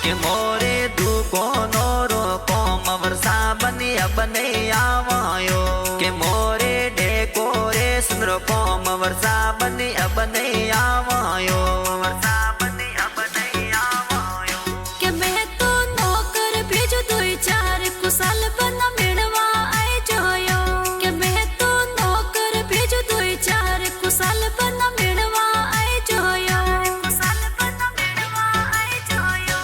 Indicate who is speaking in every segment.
Speaker 1: के मोरे दुखो नोरो कोम वर्षा बनी अब नहीं आवायो के मोरे डेकोरे सुंदर कोम वर्षा बनी अब नहीं आवायो वर्षा बनी अब नहीं आवायो
Speaker 2: के मैं तो नौकर भेजो दो चार कुशल बना मिलवा आए जोयो के मैं तो नौकर भेजो दो चार कुशल बना मिलवा आए जोयो कुशल बना मिलवा आए जोयो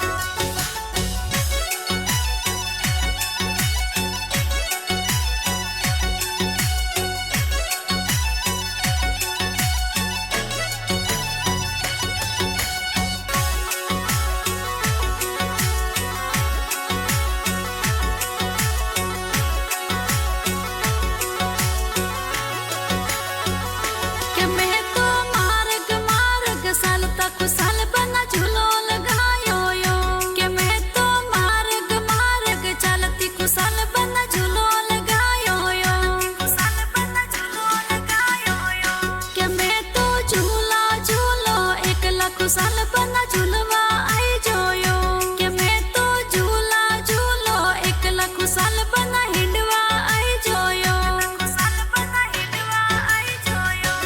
Speaker 2: के मैं तो मार्ग मार्ग सालता कुशल बना झूलो लगायो यो के मैं तो मार्ग मार्ग चलती कुशल बना झूलो लगायो यो कुशल बना झूलो लगायो यो के मैं तो झूला झूलो एकला कुशल बना झूलवा आई जोयो के मैं तो झूला झूलो एकला कुशल बना हिंडवा आई जोयो कुशल बना हिंडवा आई जोयो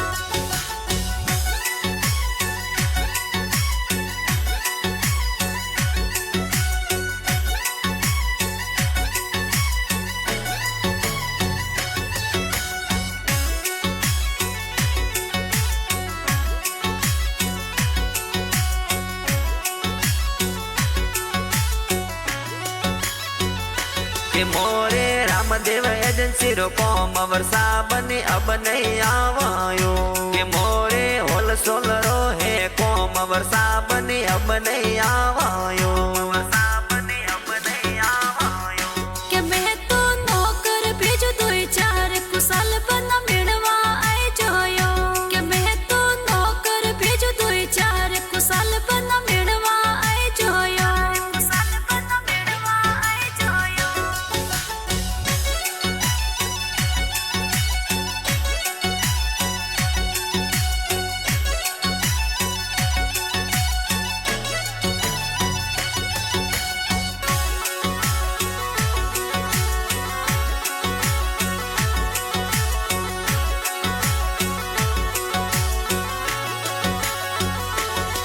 Speaker 1: के मोरे रामदेव एजेंसी रो कोम वर्षा बनी अब नहीं आवायो के मोरे होल सोल रो है कोम वर्षा बनी अब नहीं आवायो वर्षा बनी अब नहीं आवायो
Speaker 2: के मैं तो नौकर भेजो दो चार कुशल बना मिलवा आए जोयो के मैं तो नौकर भेजो दो चार कुशल बना मिलवा आए जोयो कुशल बना मिलवा आए जोयो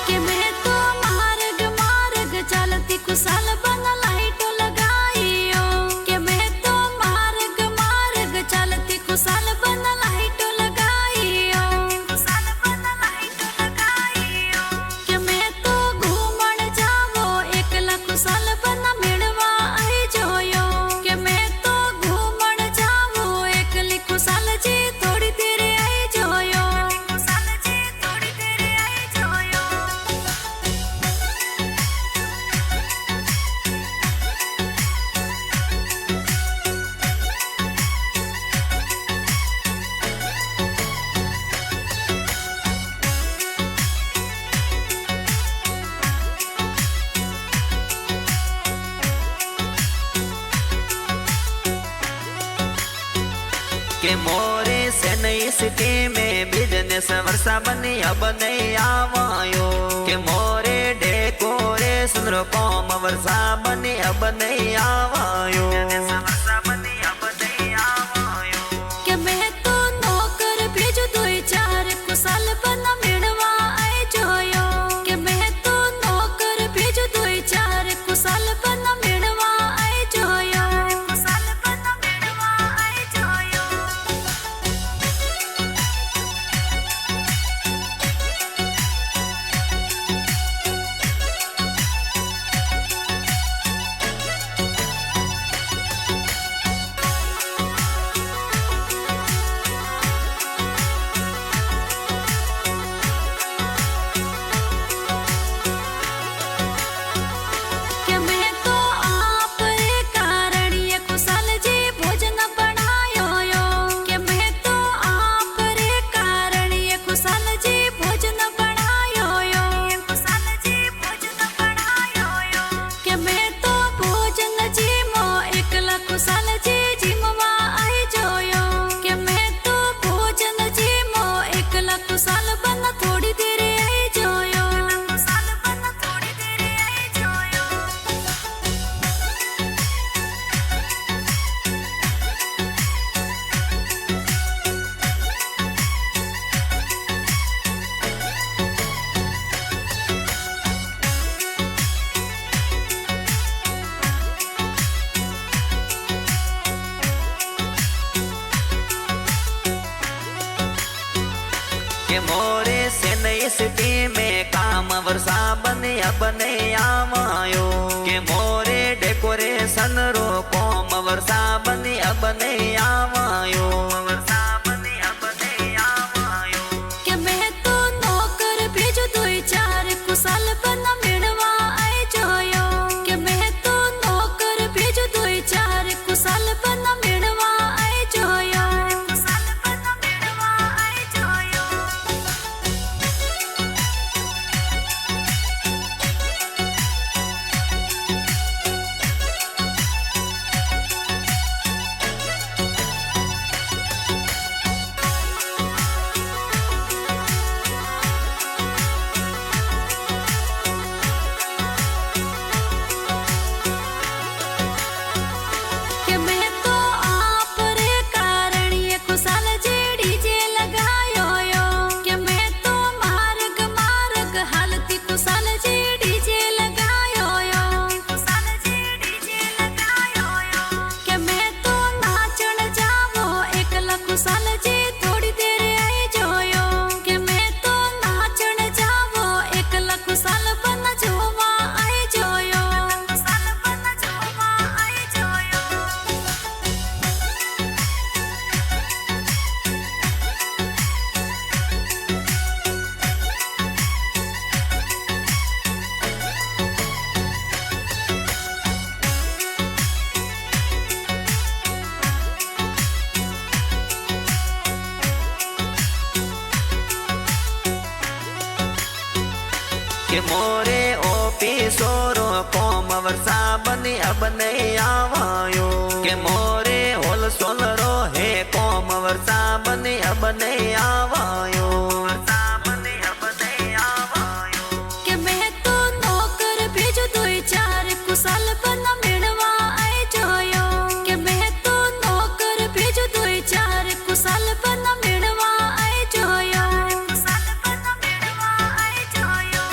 Speaker 2: के मैं तो मार्ग मार्ग चलती कुशल बना लाइट लगाइयो के मैं तो मार्ग मार्ग चलती कुशल बना लाइट लगाइयो कुशल बना लाइट लगाइयो के मैं तो घूमण जावो एकला कुशल बना मिलवा आई जोयो के मैं तो घूमण जावो एकली कुशल जी थोड़ी देर आई जोयो कुशल जी थोड़ी देर आई जोयो
Speaker 1: के मोरे से नई सिटी में बिजनेस वर्षा बनी अब नहीं आवायो के मोरे डेकोरे सुंदर कोम वर्षा बनी अब नहीं आवायो वर्षा बनी अब नहीं आवायो
Speaker 2: के मैं तो नौकर भेजो दो चार कुशल बना मिलवा आए जोयो के मैं तो नौकर भेजो दो चार कुशल बना मिलवा आए जोयो कुशल बना मिलवा आए जोयो
Speaker 1: चेन्नई सिटी में काम वर्षा बने अब नहीं आवायो के मोरे डेकोरेशन रो कॉम वर्षा बने अब नहीं आवायो वर्षा बने अब नहीं आवायो
Speaker 2: के मैं तो नौकर भेजो दो चार कुशल बना मिलवा आए जोयो के मैं तो नौकर भेजो दो चार कुशल बना मिलवा आए जोयो कुशल बना मिलवा आए जोयो के मैं तो आप रे कारण ये कुशल जी डीजे लगायो यो के मैं तो मार्ग मार्ग हालती कुशल जी डीजे लगायो यो कुशल जी डीजे लगायो यो के मैं तो नाचण जावो एकला कुशल जी थोड़ी देर आई जोयो के मैं तो नाचण जावो एकला कुशल बन जोवा आई जोयो कुशल बन जोवा आई जोयो
Speaker 1: के मोरे ऑफिसोरो कॉम वर्षा बने अब नहीं आवायो के मोरे होल सोलरो है कॉम वर्षा बने अब नहीं आवायो वर्षा बने अब नहीं आवायो
Speaker 2: के मैं तो नौकर भेजो दो चार कुशल बना मिलवा आए जोयो के मैं तो नौकर भेजो दो चार कुशल बना मिलवा आए जोयो कुशल बना मिलवा आए जोयो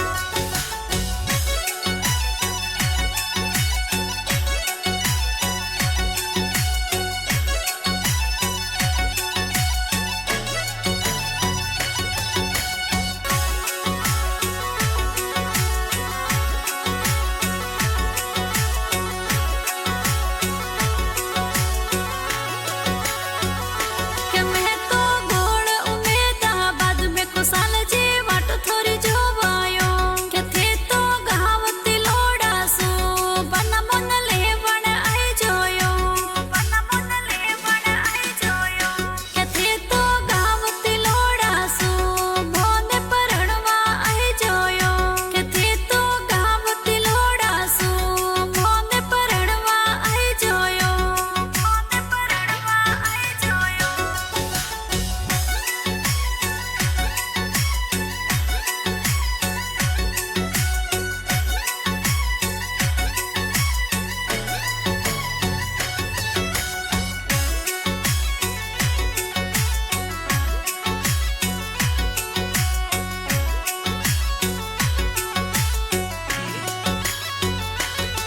Speaker 2: के मैं तो गोड़ उमेदा बाद में कुशल जी वाट थोड़ी जोवायो के थे तो गावती लोड़ा सो बन मन लेवण आए जोयो बन मन लेवण आए जोयो के थे तो गावती लोड़ा सो बोने परणवा आए जोयो के थे तो गावती लोड़ा सो बोने परणवा आए जोयो बोने परणवा आए जोयो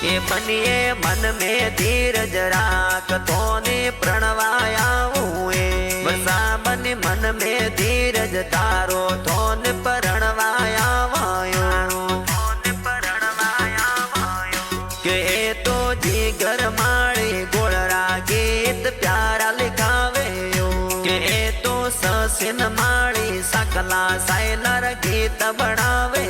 Speaker 1: ये बनिए मन में धीरज राख तोने प्रणवाया हुए वर्षा बने मन में धीरज तारो तोन प्रणवाया वायो तोन प्रणवाया वायो के तो जी घर माड़ी गोळरा गीत प्यारा लिखावे के तो ससिन माड़ी सकला साइलर गीत बनावे